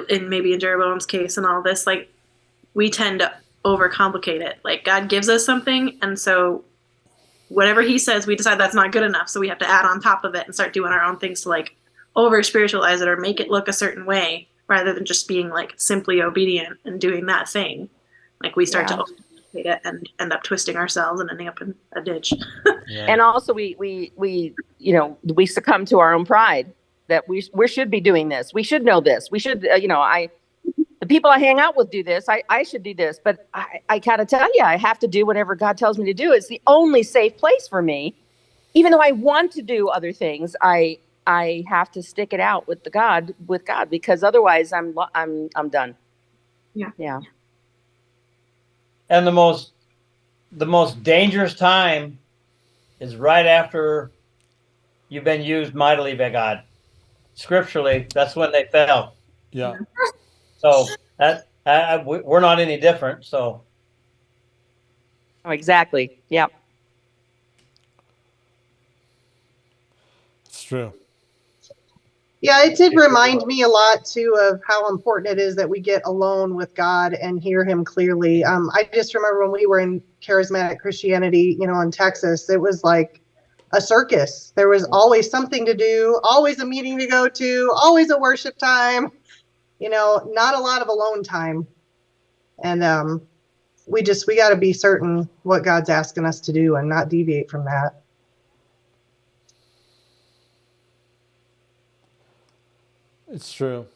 maybe in Jeroboam's case and all this, like we tend to overcomplicate it. Like God gives us something, and so whatever he says, we decide that's not good enough, so we have to add on top of it and start doing our own things to like over spiritualize it or make it look a certain way, rather than just being like simply obedient and doing that thing. Like we start to overcomplicate it and end up twisting ourselves and ending up in a ditch. And also we succumb to our own pride, that we should be doing this. We should know this. We should, the people I hang out with do this. I should do this. But I gotta tell you, I have to do whatever God tells me to do. It's the only safe place for me. Even though I want to do other things, I have to stick it out with God, because otherwise I'm done. Yeah. And the most dangerous time is right after you've been used mightily by God. Scripturally, that's when they fell. Yeah. So that we're not any different. So. Oh, exactly. Yeah. It's true. Yeah, it did remind me a lot too of how important it is that we get alone with God and hear him clearly. I just remember when we were in charismatic Christianity, in Texas, it was like a circus. There was always something to do, always a meeting to go to, always a worship time, not a lot of alone time. And we got to be certain what God's asking us to do and not deviate from that. It's true.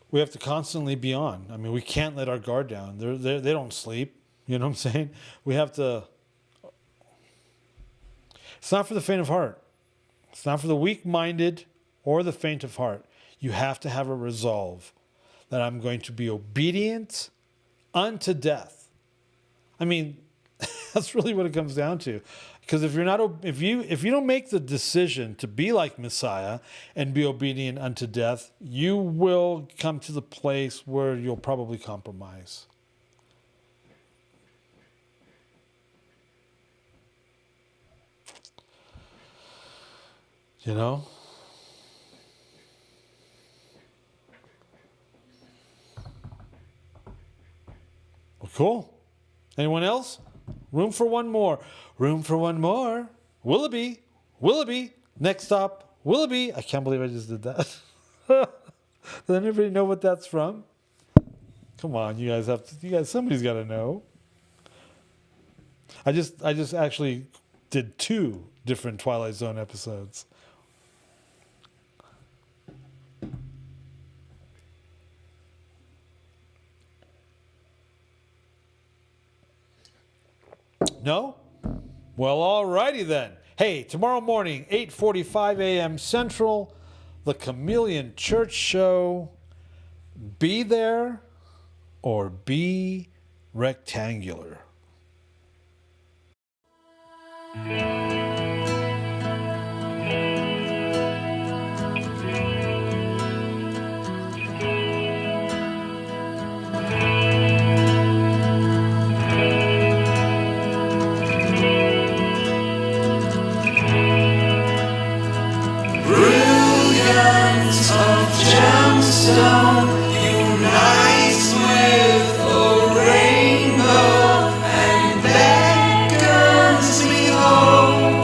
We have to constantly be on. I mean, we can't let our guard down. They don't sleep. You know what I'm saying? We have to. It's not for the faint of heart. It's not for the weak-minded or the faint of heart. You have to have a resolve that I'm going to be obedient unto death. I mean, that's really what it comes down to. Because if you don't make the decision to be like Messiah and be obedient unto death, you will come to the place where you'll probably compromise. Well, cool. Anyone else? Room for one more. Room for one more. Willoughby. Next stop, Willoughby. I can't believe I just did that. Does anybody know what that's from? Come on, you guys somebody's got to know. I just actually did 2 different Twilight Zone episodes. No? Well, alrighty then. Hey, tomorrow morning, 8:45 a.m. Central, the Chameleon Church Show. Be there or be rectangular. Brilliance of gemstone unites with a rainbow and beckons me home.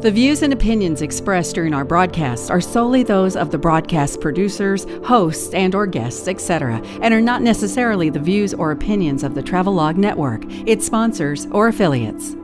The views and opinions expressed during our broadcasts are solely those of the broadcast producers, hosts, and/or guests, etc., and are not necessarily the views or opinions of the Travelog Network, its sponsors, or affiliates.